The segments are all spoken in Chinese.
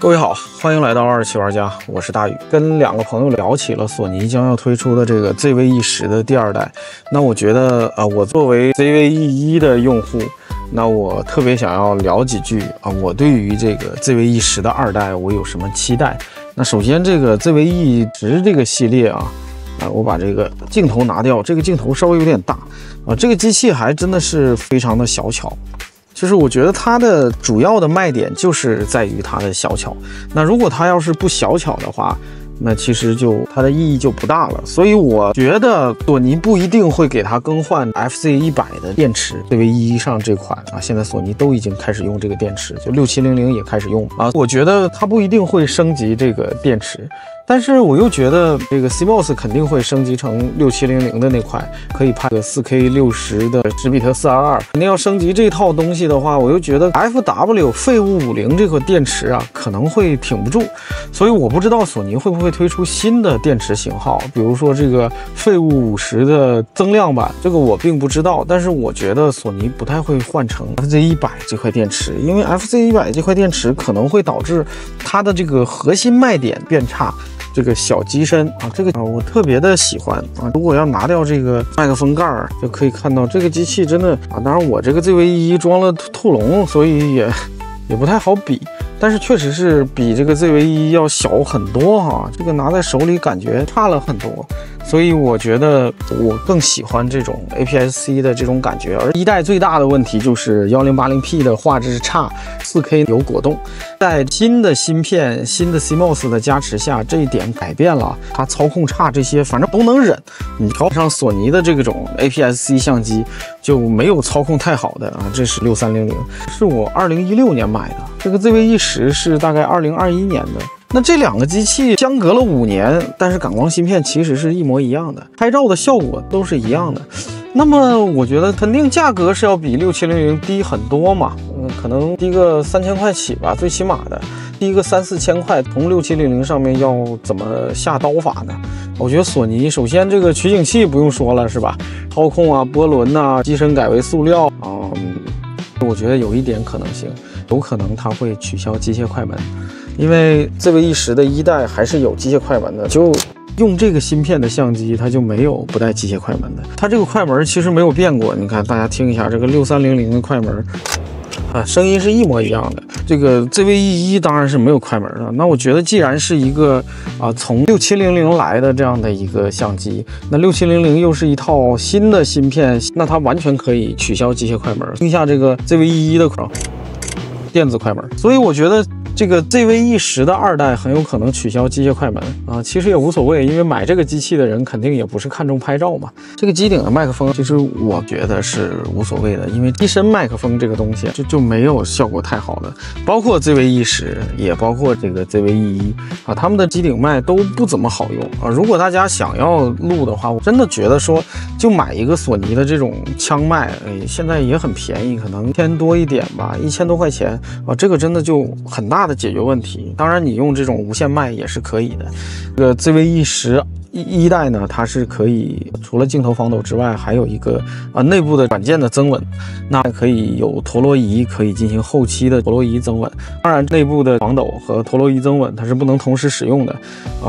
各位好，欢迎来到27玩家，我是大宇。跟两个朋友聊起了索尼将要推出的这个 ZV-E10的第二代，那我觉得我作为 ZV-E1的用户，那我特别想要聊几句我对于这个 ZV-E10的二代我有什么期待？那首先这个 ZV-E10这个系列我把这个镜头拿掉，这个镜头稍微有点大这个机器还真的是非常的小巧。就是我觉得它的主要的卖点就是在于它的小巧，那如果它要是不小巧的话，那其实它的意义就不大了。所以我觉得索尼不一定会给它更换 FZ100的电池 ，ZV-E1上这款现在索尼都已经开始用这个电池，就6700也开始用我觉得它不一定会升级这个电池。但是我又觉得这个 CMOS 肯定会升级成6700的那块，可以拍个 4K 60的10比特422。肯定要升级这套东西的话，我又觉得 FW 废物50这个电池可能会挺不住。所以我不知道索尼会不会推出新的电池型号，比如说这个废物50的增量版，这个我并不知道。但是我觉得索尼不太会换成 FZ100这块电池，因为 FZ100这块电池可能会导致它的这个核心卖点变差。这个小机身这个我特别的喜欢如果要拿掉这个麦克风盖就可以看到这个机器真的当然我这个 ZV-E1装了兔笼，所以也不太好比，但是确实是比这个 ZV-E1要小很多这个拿在手里感觉差了很多。所以我觉得我更喜欢这种 APS-C 的这种感觉，而一代最大的问题就是 1080P 的画质差， 4K 有果冻。在新的芯片、新的 CMOS 的加持下，这一点改变了，它操控差这些反正都能忍。你调上索尼的这种 APS-C 相机就没有操控太好的这是6300，是我2016年买的，这个 ZV-E10是大概2021年的。那这两个机器相隔了5年，但是感光芯片其实是一模一样的，拍照的效果都是一样的。那么我觉得肯定价格是要比6700低很多嘛，可能低个3000块起吧，最起码的低个3、4千块，从6700上面要怎么下刀法呢？我觉得索尼首先这个取景器不用说了是吧，操控波轮机身改为塑料我觉得有一点可能性，有可能它会取消机械快门。因为 ZV-E10的一代还是有机械快门的，就用这个芯片的相机它就没有不带机械快门的，它这个快门其实没有变过。你看大家听一下这个6300的快门声音是一模一样的。这个 ZV-E1当然是没有快门的。那我觉得既然是一个从6700来的这样的一个相机，那6700又是一套新的芯片，那它完全可以取消机械快门。听一下这个 ZV-E1的电子快门，所以我觉得这个 ZV-E10的二代很有可能取消机械快门其实也无所谓，因为买这个机器的人肯定也不是看重拍照嘛。这个机顶的麦克风其实我觉得是无所谓的，因为机身麦克风这个东西就没有效果太好的，包括 ZV-E10 也包括这个 ZV-E1他们的机顶麦都不怎么好用如果大家想要录的话，我真的觉得说就买一个索尼的这种枪麦现在也很便宜，可能1000多一点吧，1000多块钱这个真的就很大的解决问题。当然你用这种无线麦也是可以的。这个 ZV-E10一代呢，它是可以除了镜头防抖之外，还有一个内部的软件的增稳，那可以有陀螺仪，可以进行后期的陀螺仪增稳。当然内部的防抖和陀螺仪增稳它是不能同时使用的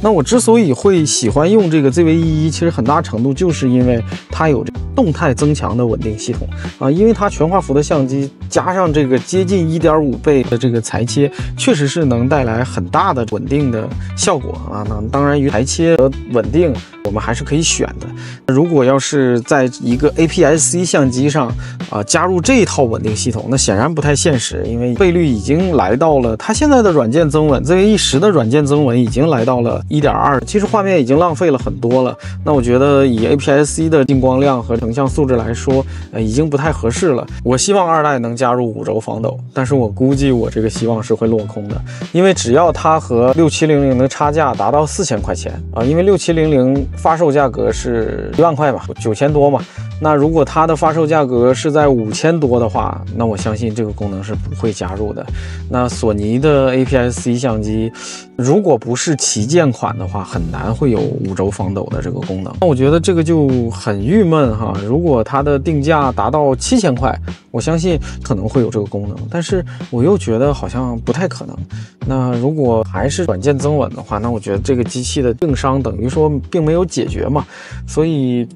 那我之所以会喜欢用这个 ZV-E1，其实很大程度就是因为它有这个动态增强的稳定系统因为它全画幅的相机加上这个接近1.5倍的这个裁切，确实是能带来很大的稳定的效果那当然与裁切和稳定我们还是可以选的。如果要是在一个 APS-C 相机上加入这一套稳定系统，那显然不太现实，因为倍率已经来到了它现在的软件增稳 ZV-E10的软件增稳已经来到了 1.2， 其实画面已经浪费了很多了。那我觉得以 APS-C 的进光量和成像素质来说已经不太合适了。我希望二代能加入5轴防抖，但是我估计我这个希望是会落空的，因为只要它和6700的差价达到4000块钱因为6700发售价格是1万块吧，9000多嘛那如果它的发售价格是在5000多的话，那我相信这个功能是不会加入的。那索尼的 APS-C 相机，如果不是旗舰款的话，很难会有5轴防抖的这个功能。那我觉得这个就很郁闷哈。如果它的定价达到7000块，我相信可能会有这个功能，但是我又觉得好像不太可能。那如果还是软件增稳的话，那我觉得这个机器的硬伤等于说并没有解决嘛，所以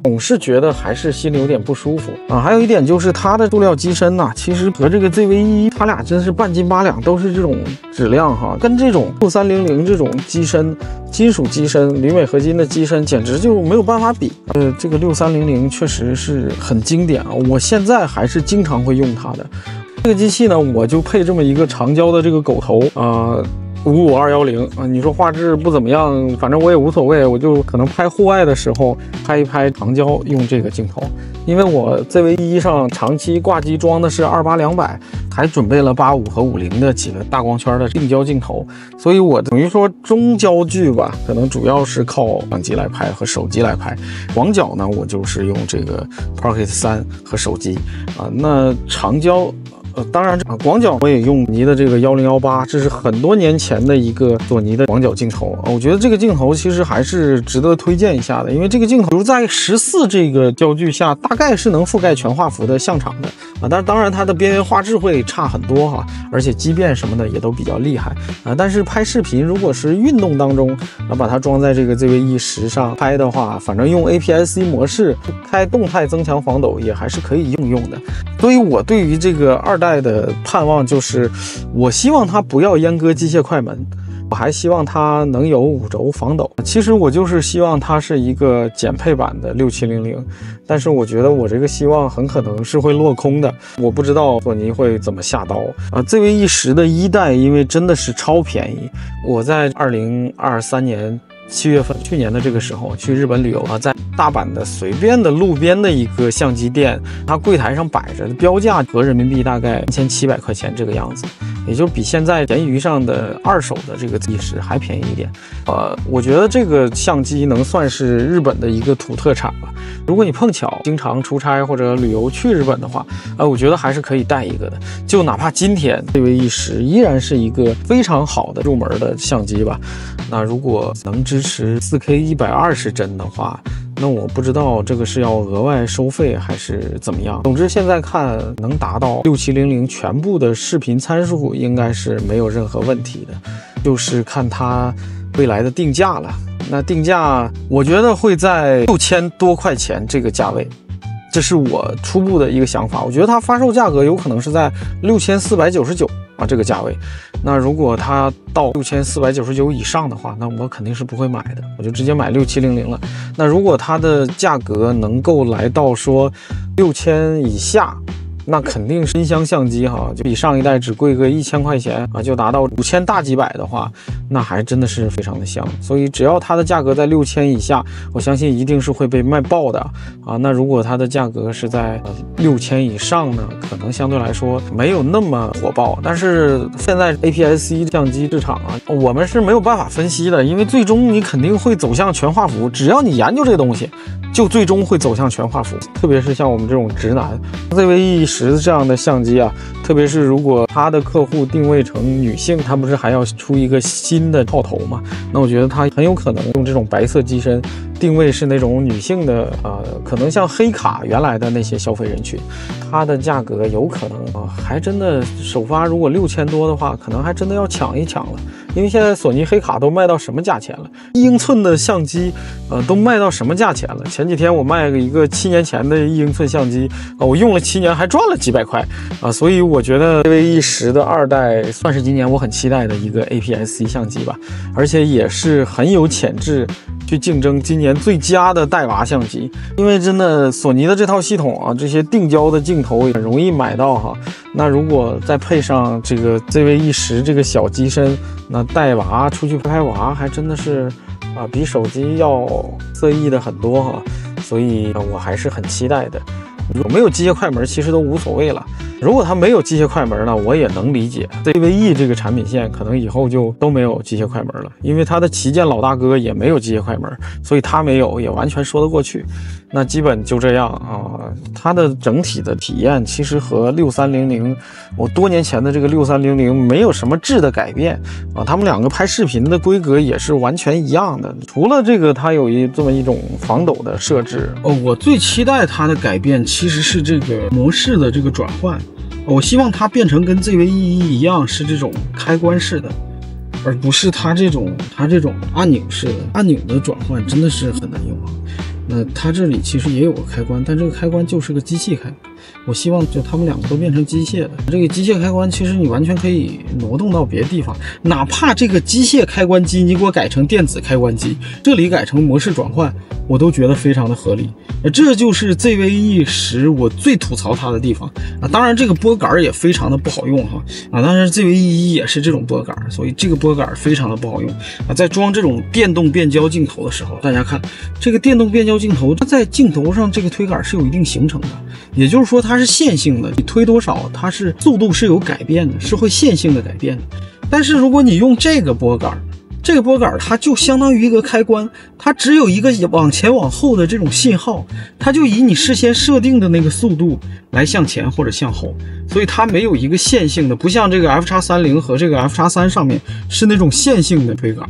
总是觉得还是心里有点不舒服啊。还有一点就是它的塑料机身呐，其实和这个 ZV-E 它俩真是半斤八两，都是这种质量哈，跟这种6300这种机身金属机身铝镁合金的机身简直就没有办法比。这个6300确实是很经典啊，我现在还是经常会用它的。这个机器呢，我就配这么一个长焦的这个狗头55210啊，你说画质不怎么样，反正我也无所谓，我就可能拍户外的时候拍一拍长焦用这个镜头，因为我 ZV-E 上长期挂机装的是28-200，还准备了85和50的几个大光圈的定焦镜头，所以我等于说中焦距吧，可能主要是靠相机来拍和手机来拍，广角呢我就是用这个 Pocket 3和手机啊，那长焦。当然，广角我也用索尼的这个1018，这是很多年前的一个索尼的广角镜头啊。我觉得这个镜头其实还是值得推荐一下的，因为这个镜头在14这个焦距下，大概是能覆盖全画幅的相场的啊。但是当然它的边缘画质会差很多哈，而且畸变什么的也都比较厉害啊。但是拍视频如果是运动当中把它装在这个 ZV-E10上拍的话，反正用 APS-C 模式开动态增强防抖也还是可以应用的。所以我对于这个2代的盼望就是，我希望它不要阉割机械快门，我还希望它能有5轴防抖。其实我就是希望它是一个减配版的6700，但是我觉得我这个希望很可能是会落空的。我不知道索尼会怎么下刀啊。ZV-E10的1代因为真的是超便宜，我在2023年7月份，去年的这个时候去日本旅游啊，在大阪的随便的路边的一个相机店，它柜台上摆着标价合人民币大概1700块钱这个样子，也就比现在闲鱼上的2手的这个ZV-E10还便宜一点。我觉得这个相机能算是日本的一个土特产吧。如果你碰巧经常出差或者旅游去日本的话，我觉得还是可以带一个的。就哪怕今天ZV-E10依然是一个非常好的入门的相机吧。那如果能支持 4K 120帧的话，那我不知道这个是要额外收费还是怎么样。总之现在看能达到6700全部的视频参数应该是没有任何问题的，就是看它未来的定价了。那定价我觉得会在6000多块钱这个价位，这是我初步的一个想法。我觉得它发售价格有可能是在6499啊这个价位。那如果它到6499以上的话，那我肯定是不会买的，我就直接买6700了。那如果它的价格能够来到说6000以下，那肯定是音箱相机哈，就比上一代只贵个1000块钱啊，就达到5000大几百的话，那还真的是非常的香。所以只要它的价格在6000以下，我相信一定是会被卖爆的啊。那如果它的价格是在6000以上呢，可能相对来说没有那么火爆。但是现在 APS-C 相机市场啊，我们是没有办法分析的，因为最终你肯定会走向全画幅，只要你研究这个东西，就最终会走向全画幅。特别是像我们这种直男 ZV-E10这样的相机啊，特别是如果它的客户定位成女性，它不是还要出一个新的套头嘛？那我觉得它很有可能用这种白色机身定位是那种女性的，可能像黑卡原来的那些消费人群，它的价格有可能还真的首发如果6000多的话，可能还真的要抢一抢了。因为现在索尼黑卡都卖到什么价钱了？1英寸的相机，都卖到什么价钱了？前几天我卖了一个7年前的1英寸相机，我用了7年还赚了几百块啊！所以我觉得 ZV-E10的2代算是今年我很期待的一个 APS-C 相机吧，而且也是很有潜质去竞争今年最佳的带娃相机。因为真的索尼的这套系统啊，这些定焦的镜头也很容易买到哈。那如果再配上这个 ZV-E10这个小机身，那带娃出去拍娃还真的是比手机要色艺的很多哈，所以我还是很期待的。有没有机械快门其实都无所谓了，如果它没有机械快门呢，我也能理解。ZV-E 这个产品线可能以后就都没有机械快门了，因为它的旗舰老大哥也没有机械快门，所以它没有也完全说得过去。那基本就这样啊。它的整体的体验其实和6300，我多年前的这个6300没有什么质的改变啊。他们两个拍视频的规格也是完全一样的，除了这个它有这么一种防抖的设置。我最期待它的改变其实是这个模式的这个转换，我希望它变成跟 ZV-E1 一样是这种开关式的，而不是它这种按钮式的。按钮的转换真的是很难用啊。那它这里其实也有个开关，但这个开关就是个机器开关。我希望就它们两个都变成机械的。这个机械开关其实你完全可以挪动到别的地方，哪怕这个机械开关机你给我改成电子开关机，这里改成模式转换，我都觉得非常的合理。这就是 ZV-E10我最吐槽它的地方啊。当然这个拨杆也非常的不好用哈啊，但是 ZV-E1也是这种拨杆，所以这个拨杆非常的不好用啊。在装这种电动变焦镜头的时候，大家看这个电动变焦镜头，它在镜头上这个推杆是有一定行程的，也就是说它是线性的，你推多少它是速度是有改变的，是会线性的改变的。但是如果你用这个拨杆，这个拨杆它就相当于一个开关，它只有一个往前往后的这种信号，它就以你事先设定的那个速度来向前或者向后，所以它没有一个线性的，不像这个 F-30和这个 F-3上面是那种线性的推杆。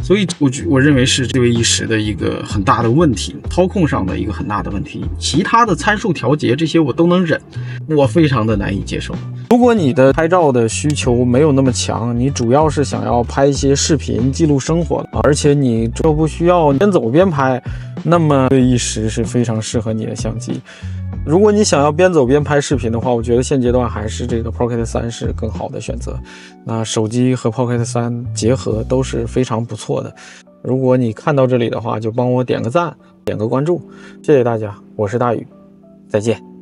所以我认为是ZV-E10的一个很大的问题，操控上的一个很大的问题。其他的参数调节这些我都能忍，我非常的难以接受。如果你的拍照的需求没有那么强，你主要是想要拍一些视频记录生活，而且你又不需要边走边拍，那么ZV-E10是非常适合你的相机。如果你想要边走边拍视频的话，我觉得现阶段还是这个 Pocket 3是更好的选择。那手机和 Pocket 3结合都是非常不错的。如果你看到这里的话，就帮我点个赞，点个关注，谢谢大家，我是大宇，再见。